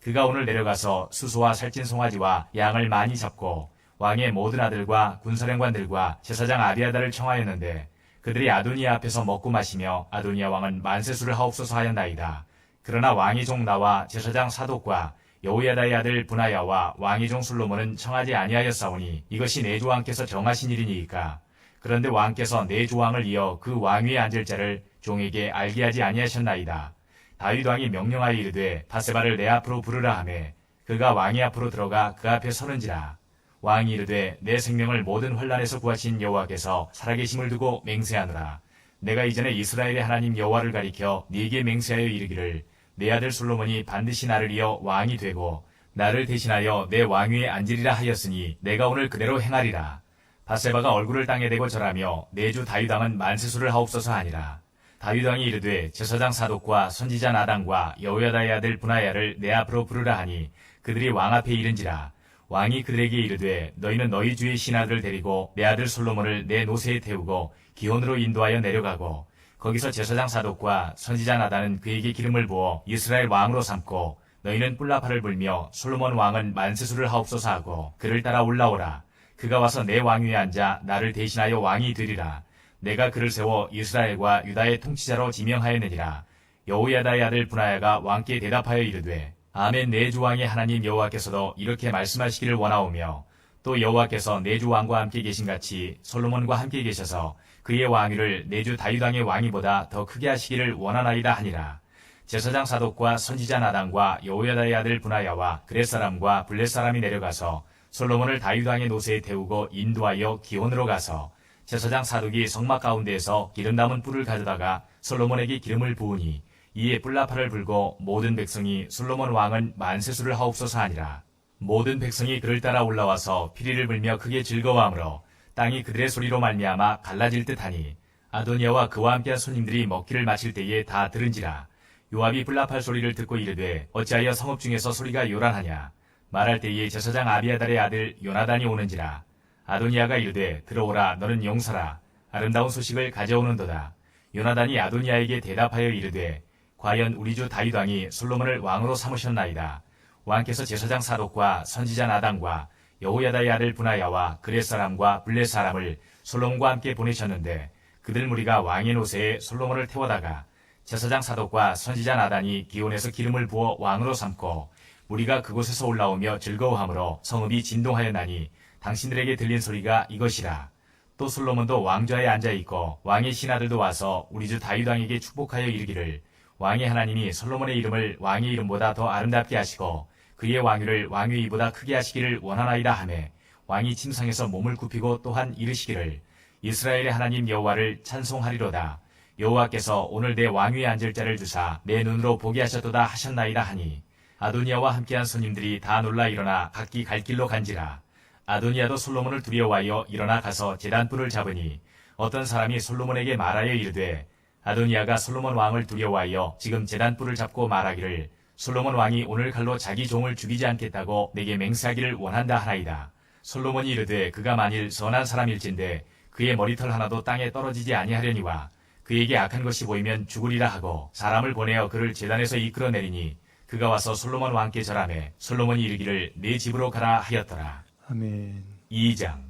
그가 오늘 내려가서 수소와 살찐 송아지와 양을 많이 잡고 왕의 모든 아들과 군사령관들과 제사장 아비아다를 청하였는데 그들이 아도니아 앞에서 먹고 마시며 아도니아 왕은 만세수를 하옵소서 하였나이다. 그러나 왕의 종 나와 제사장 사독과 여호야다의 아들 분하야와 왕의 종 솔로몬은 청하지 아니하였사오니 이것이 내 조왕께서 정하신 일이니이까. 그런데 왕께서 내 조왕을 이어 그 왕위에 앉을 자를 종에게 알게 하지 아니하셨나이다. 다윗 왕이 명령하여 이르되 바세바를 내 앞으로 부르라 하매 그가 왕의 앞으로 들어가 그 앞에 서는지라. 왕이 이르되 내 생명을 모든 환난에서 구하신 여호와께서 살아계심을 두고 맹세하노라. 내가 이전에 이스라엘의 하나님 여호와를 가리켜 네게 맹세하여 이르기를 내 아들 솔로몬이 반드시 나를 이어 왕이 되고 나를 대신하여 내 왕위에 앉으리라 하였으니 내가 오늘 그대로 행하리라. 바세바가 얼굴을 땅에 대고 절하며 내 주 다윗 왕은 만세수를 하옵소서 하니라. 다윗 왕이 이르되 제사장 사독과 선지자 나단과 여호야다의 아들 분하야를 내 앞으로 부르라 하니 그들이 왕 앞에 이른지라. 왕이 그들에게 이르되 너희는 너희 주의 신하들을 데리고 내 아들 솔로몬을 내 노새에 태우고 기혼으로 인도하여 내려가고 거기서 제사장 사독과 선지자 나단은 그에게 기름을 부어 이스라엘 왕으로 삼고 너희는 뿔라파를 불며 솔로몬 왕은 만세수를 하옵소서 하고 그를 따라 올라오라. 그가 와서 내 왕위에 앉아 나를 대신하여 왕이 되리라. 내가 그를 세워 이스라엘과 유다의 통치자로 지명하였느니라. 여호야다의 아들 분하야가 왕께 대답하여 이르되 아멘. 내 주 왕의 하나님 여호와께서도 이렇게 말씀하시기를 원하오며 또 여호와께서 내 주 왕과 함께 계신같이 솔로몬과 함께 계셔서 그의 왕위를 내 주 다윗 왕의 왕위보다 더 크게 하시기를 원하나이다 하니라. 제사장 사독과 선지자 나단과 여호야다의 아들 분하야와 그렛 사람과 블렛 사람이 내려가서 솔로몬을 다윗 왕의 노새에 태우고 인도하여 기혼으로 가서 제사장 사독이 성막 가운데에서 기름 담은 뿔을 가져다가 솔로몬에게 기름을 부으니 이에 뿔나팔을 불고 모든 백성이 솔로몬 왕은 만세수를 하옵소서 하니라. 모든 백성이 그를 따라 올라와서 피리를 불며 크게 즐거워하므로 땅이 그들의 소리로 말미암아 갈라질 듯하니 아도니아와 그와 함께한 손님들이 먹기를 마칠 때에 다 들은지라. 요압이 뿔나팔 소리를 듣고 이르되 어찌하여 성읍 중에서 소리가 요란하냐. 말할 때에 제사장 아비아달의 아들 요나단이 오는지라. 아도니아가 이르되 들어오라. 너는 용사라. 아름다운 소식을 가져오는도다. 요나단이 아도니아에게 대답하여 이르되 과연 우리 주 다윗 왕이 솔로몬을 왕으로 삼으셨나이다. 왕께서 제사장 사독과 선지자 나단과 여호야다의 아들 분하야와 그렛 사람과 블렛 사람을 솔로몬과 함께 보내셨는데 그들 무리가 왕의 노새에 솔로몬을 태워다가 제사장 사독과 선지자 나단이 기온에서 기름을 부어 왕으로 삼고 무리가 그곳에서 올라오며 즐거워하므로 성읍이 진동하였나니 당신들에게 들린 소리가 이것이라. 또 솔로몬도 왕좌에 앉아있고 왕의 신하들도 와서 우리 주 다윗 왕에게 축복하여 이르기를 왕의 하나님이 솔로몬의 이름을 왕의 이름보다 더 아름답게 하시고 그의 왕위를 왕의 위보다 크게 하시기를 원하나이다 하매 왕이 침상에서 몸을 굽히고 또한 이르시기를 이스라엘의 하나님 여호와를 찬송하리로다. 여호와께서 오늘 내 왕위에 앉을 자를 주사 내 눈으로 보게 하셨도다 하셨나이다 하니 아도니아와 함께한 손님들이 다 놀라 일어나 각기 갈 길로 간지라. 아도니아도 솔로몬을 두려워하여 일어나 가서 제단불을 잡으니 어떤 사람이 솔로몬에게 말하여 이르되 아도니아가 솔로몬 왕을 두려워하여 지금 제단불을 잡고 말하기를 솔로몬 왕이 오늘 칼로 자기 종을 죽이지 않겠다고 내게 맹세하기를 원한다 하나이다. 솔로몬이 이르되 그가 만일 선한 사람일진데 그의 머리털 하나도 땅에 떨어지지 아니하려니와 그에게 악한 것이 보이면 죽으리라 하고 사람을 보내어 그를 제단에서 이끌어내리니 그가 와서 솔로몬 왕께 절하매 솔로몬이 이르기를 네 집으로 가라 하였더라. 아멘. 2장.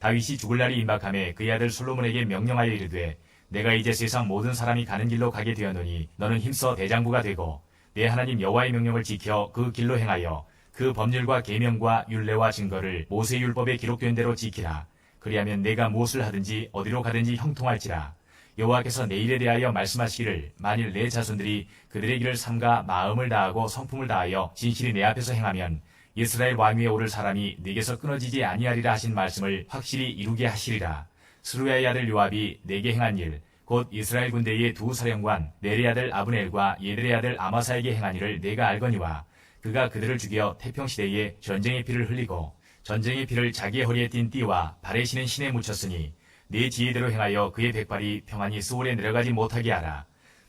다윗이 죽을 날이 임박하매 그의 아들 솔로몬에게 명령하여 이르되 내가 이제 세상 모든 사람이 가는 길로 가게 되었노니 너는 힘써 대장부가 되고 내 하나님 여호와의 명령을 지켜 그 길로 행하여 그 법률과 계명과 율례와 증거를 모세율법에 기록된 대로 지키라. 그리하면 내가 무엇을 하든지 어디로 가든지 형통할지라. 여호와께서 내 일에 대하여 말씀하시기를 만일 내 자손들이 그들의 길을 삼가 마음을 다하고 성품을 다하여 진실이 내 앞에서 행하면 이스라엘 왕위에 오를 사람이 네게서 끊어지지 아니하리라 하신 말씀을 확실히 이루게 하시리라. 스루야의 아들 요압이 내게 행한 일, 곧 이스라엘 군대의 두 사령관 네리 아들 아브넬과 예들의 아들 아마사에게 행한 일을 내가 알거니와 그가 그들을 죽여 태평시대에 전쟁의 피를 흘리고 전쟁의 피를 자기의 허리에 띤 띠와 발에 신은 신에 묻혔으니 네 지혜대로 행하여 그의 백발이 평안히 스올에 내려가지 못하게 하라.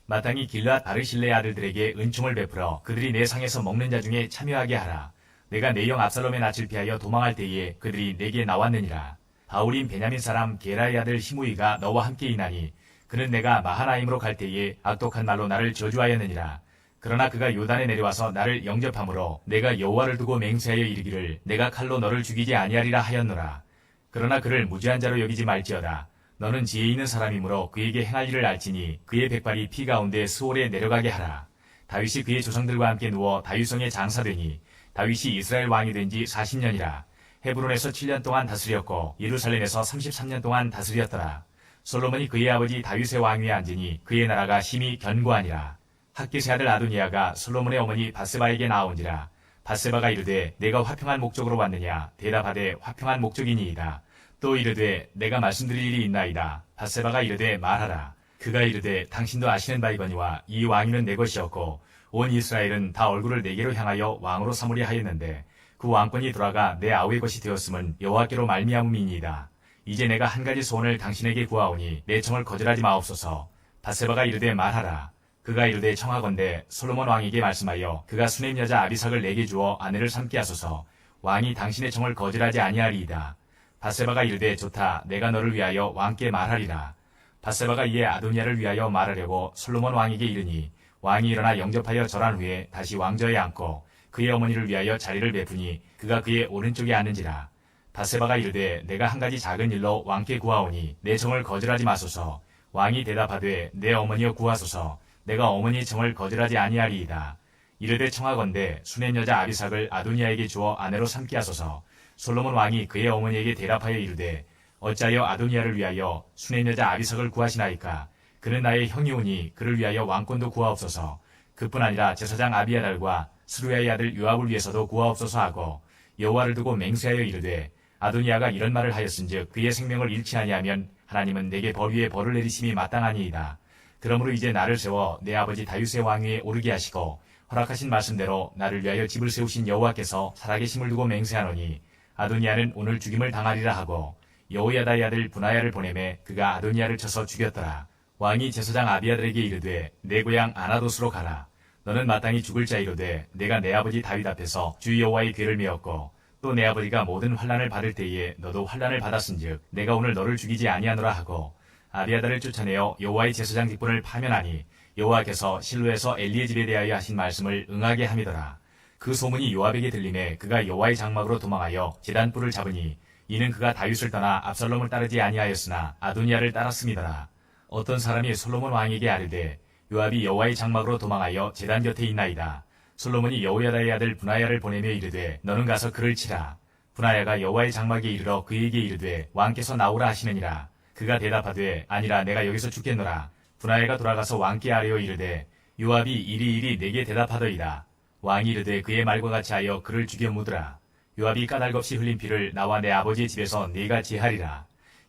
마땅히 길앗 바르실레의 아들들에게 은총을 베풀어 그들이 내 상에서 먹는 자 중에 참여하게 하라. 내가 내 영 압살롬의 낯을 피하여 도망할 때에 그들이 내게 나왔느니라. 바울인 베냐민 사람 게라의 아들 시므이가 너와 함께 있나니 그는 내가 마하나임으로 갈 때에 악독한 말로 나를 저주하였느니라. 그러나 그가 요단에 내려와서 나를 영접함으로 내가 여호와를 두고 맹세하여 이르기를 내가 칼로 너를 죽이지 아니하리라 하였노라. 그러나 그를 무지한 자로 여기지 말지어다. 너는 지혜 있는 사람이므로 그에게 행할 일을 알지니 그의 백발이 피 가운데 스올에 내려가게 하라. 다윗이 그의 조상들과 함께 누워 다윗성에 장사되니 다윗이 이스라엘 왕이 된 지 40년이라. 헤브론에서 7년 동안 다스렸고 예루살렘에서 33년 동안 다스렸더라. 솔로몬이 그의 아버지 다윗의 왕위에 앉으니 그의 나라가 심히 견고하니라. 핫깃의 아들 아도니아가 솔로몬의 어머니 바세바에게 나온지라. 바세바가 이르되 내가 화평한 목적으로 왔느냐. 대답하되 화평한 목적이니이다. 또 이르되 내가 말씀드릴 일이 있나이다. 바세바가 이르되 말하라. 그가 이르되 당신도 아시는 바이거니와 이 왕위는 내 것이었고 온 이스라엘은 다 얼굴을 내게로 향하여 왕으로 삼으려 하였는데 그 왕권이 돌아가 내 아우의 것이 되었음은 여호와께로 말미암음이니이다. 이제 내가 한 가지 소원을 당신에게 구하오니 내 청을 거절하지 마옵소서. 바세바가 이르되 말하라. 그가 이르되 청하건대 솔로몬 왕에게 말씀하여 그가 수넴 여자 아비삭을 내게 주어 아내를 삼게 하소서. 왕이 당신의 청을 거절하지 아니하리이다. 바세바가 이르되 좋다. 내가 너를 위하여 왕께 말하리라. 바세바가 이에 아도니아를 위하여 말하려고 솔로몬 왕에게 이르니 왕이 일어나 영접하여 절한 후에 다시 왕좌에 앉고 그의 어머니를 위하여 자리를 베푸니 그가 그의 오른쪽에 앉는지라. 바세바가 이르되 내가 한 가지 작은 일로 왕께 구하오니 내 청을 거절하지 마소서. 왕이 대답하되 내 어머니여 구하소서. 내가 어머니의 청을 거절하지 아니하리이다. 이르되 청하건대 수넴 여자 아비삭을 아도니아에게 주어 아내로 삼게 하소서. 솔로몬 왕이 그의 어머니에게 대답하여 이르되 어찌하여 아도니아를 위하여 수넴 여자 아비삭을 구하시나이까. 그는 나의 형이오니 그를 위하여 왕권도 구하옵소서. 그뿐 아니라 제사장 아비아달과 스루야의 아들 요압을 위해서도 구하옵소서 하고 여호와를 두고 맹세하여 이르되 아도니아가 이런 말을 하였은즉 그의 생명을 잃지 아니하면 하나님은 내게 벌 위에 벌을 내리심이 마땅하니이다. 그러므로 이제 나를 세워 내 아버지 다윗의 왕위에 오르게 하시고 허락하신 말씀대로 나를 위하여 집을 세우신 여호와께서 살아계심을 두고 맹세하노니 아도니아는 오늘 죽임을 당하리라 하고 여호야다의 아들 분하야를 보내매 그가 아도니아를 쳐서 죽였더라. 왕이 제사장 아비아들에게 이르되 내 고향 아나돗으로 가라. 너는 마땅히 죽을 자이로되 내가 내 아버지 다윗 앞에서 주 여호와의 궤를 메었고 또 내 아버지가 모든 환난을 받을 때에 너도 환난을 받았은즉 내가 오늘 너를 죽이지 아니하노라 하고 아비아달을 쫓아내어 여호와의 제사장 직분을 파면하니 여호와께서 실로에서 엘리의 집에 대하여 하신 말씀을 응하게 함이더라. 그 소문이 요압에게 들림에 그가 여호와의 장막으로 도망하여 제단불을 잡으니 이는 그가 다윗을 떠나 압살롬을 따르지 아니하였으나 아도니아를 따랐음이더라. 어떤 사람이 솔로몬 왕에게 아뢰되 요압이 여호와의 장막으로 도망하여 제단 곁에 있나이다. 솔로몬이 여호야다의 아들 분하야를 보내며 이르되 너는 가서 그를 치라. 분하야가 여호와의 장막에 이르러 그에게 이르되 왕께서 나오라 하시느니라. 그가 대답하되 아니라 내가 여기서 죽겠노라. 분하야가 돌아가서 왕께 아뢰어 이르되 요압이 이리이리 내게 대답하더이다. 왕이 이르되 그의 말과 같이 하여 그를 죽여 묻으라. 요압이 까닭없이 흘린 피를 나와 내 아버지의 집에서 네가 제하리라.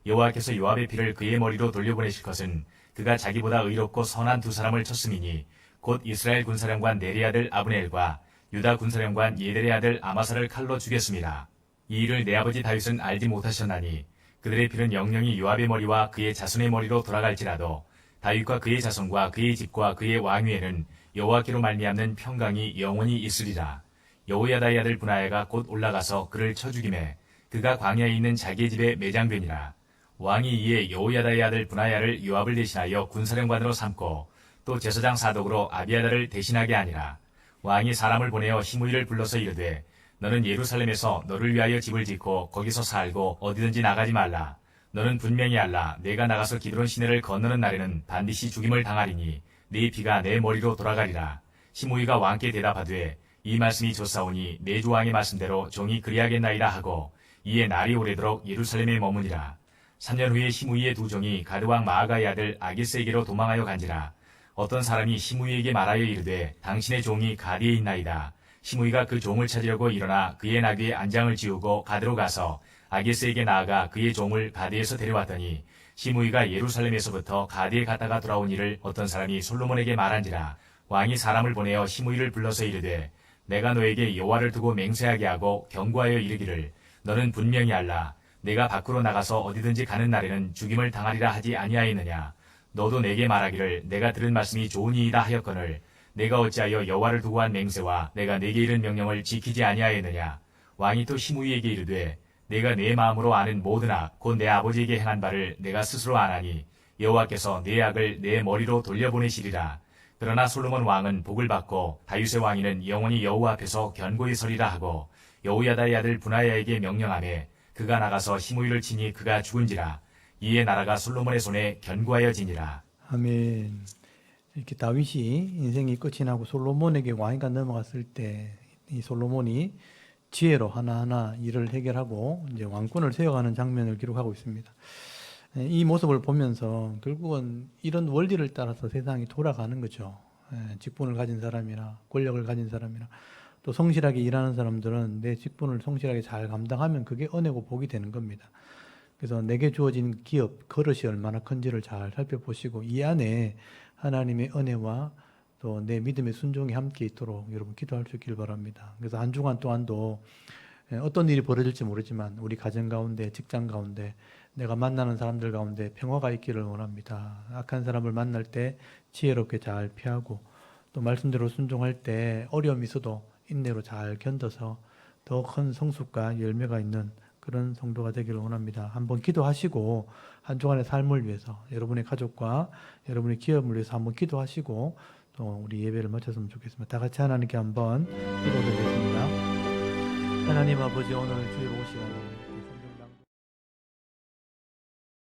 여호와께서 요압의 피를 그의 머리로 돌려보내실 것은 그가 자기보다 의롭고 선한 두 사람을 쳤음이니 곧 이스라엘 군사령관 네리 아들 아브넬과 유다 군사령관 예델의 아들 아마사를 칼로 죽였습니다. 이 일을 내 아버지 다윗은 알지 못하셨나니 그들의 피는 영영이 요압의 머리와 그의 자손의 머리로 돌아갈지라도 다윗과 그의 자손과 그의 집과 그의 왕위에는 여호와께로 말미암는 평강이 영원히 있으리라. 여호야다의 아들 분하야가 곧 올라가서 그를 쳐 죽이매 그가 광야에 있는 자기의 집에 매장되니라. 왕이 이에 여호야다의 아들 분하야를 요압을 대신하여 군사령관으로 삼고 또 제사장 사독으로 아비아달을 대신하게 하니라. 왕이 사람을 보내어 시므이를 불러서 이르되 너는 예루살렘에서 너를 위하여 집을 짓고 거기서 살고 어디든지 나가지 말라. 너는 분명히 알라. 내가 나가서 기드론 시내를 건너는 날에는 반드시 죽임을 당하리니 네 피가 내 머리로 돌아가리라. 시므이가 왕께 대답하되 이 말씀이 좋사오니 내 주왕의 말씀대로 종이 그리하겠나이다 하고 이에 날이 오래도록 예루살렘에 머무니라. 3년 후에 시므이의 두 종이 가드왕 마아가의 아들 아기스에게로 도망하여 간지라. 어떤 사람이 시므이에게 말하여 이르되 당신의 종이 가드에 있나이다. 시므이가 그 종을 찾으려고 일어나 그의 나귀에 안장을 지우고 가드로 가서 아기스에게 나아가 그의 종을 가드에서 데려왔더니 시므이가 예루살렘에서부터 가드에 갔다가 돌아온 일을 어떤 사람이 솔로몬에게 말한지라. 왕이 사람을 보내어 시므이를 불러서 이르되 내가 너에게 여호와를 두고 맹세하게 하고 경고하여 이르기를 너는 분명히 알라. 내가 밖으로 나가서 어디든지 가는 날에는 죽임을 당하리라 하지 아니하였느냐. 너도 내게 말하기를 내가 들은 말씀이 좋으니이다 하였거늘 내가 어찌하여 여호와를 두고 한 맹세와 내가 내게 이른 명령을 지키지 아니하였느냐. 왕이 또 시므이에게 이르되 내가 내 마음으로 아는 모든 악 곧 내 아버지에게 행한 바를 내가 스스로 아나니 여호와께서 내 악을 내 머리로 돌려보내시리라. 그러나 솔로몬 왕은 복을 받고 다윗의 왕위는 영원히 여호와 앞에서 견고히 서리라 하고 여호야다의 아들 분하야에게 명령하매 그가 나가서 시므이를 치니 그가 죽은지라. 이에 나라가 솔로몬의 손에 견고하여지니라. 아멘. 이렇게 다윗이 인생이 끝이 나고 솔로몬에게 왕위가 넘어갔을 때 이 솔로몬이 지혜로 하나하나 일을 해결하고 이제 왕권을 세워가는 장면을 기록하고 있습니다. 이 모습을 보면서 결국은 이런 원리를 따라서 세상이 돌아가는 거죠. 직분을 가진 사람이나 권력을 가진 사람이나 또 성실하게 일하는 사람들은 내 직분을 성실하게 잘 감당하면 그게 은혜고 복이 되는 겁니다. 그래서 내게 주어진 기업, 그릇이 얼마나 큰지를 잘 살펴보시고 이 안에 하나님의 은혜와 또 내 믿음의 순종이 함께 있도록 여러분 기도할 수 있길 바랍니다. 그래서 한 주간 또한도 어떤 일이 벌어질지 모르지만 우리 가정 가운데, 직장 가운데, 내가 만나는 사람들 가운데 평화가 있기를 원합니다. 악한 사람을 만날 때 지혜롭게 잘 피하고 또 말씀대로 순종할 때 어려움이 있어도 인내로 잘 견뎌서 더 큰 성숙과 열매가 있는 그런 성도가 되기를 원합니다. 한번 기도하시고 한 주간의 삶을 위해서 여러분의 가족과 여러분의 기업을 위해서 한번 기도하시고 또 우리 예배를 마쳤으면 좋겠습니다. 다 같이 하나님께 한번 기도드리겠습니다. 하나님 아버지, 오늘 주일 오시간을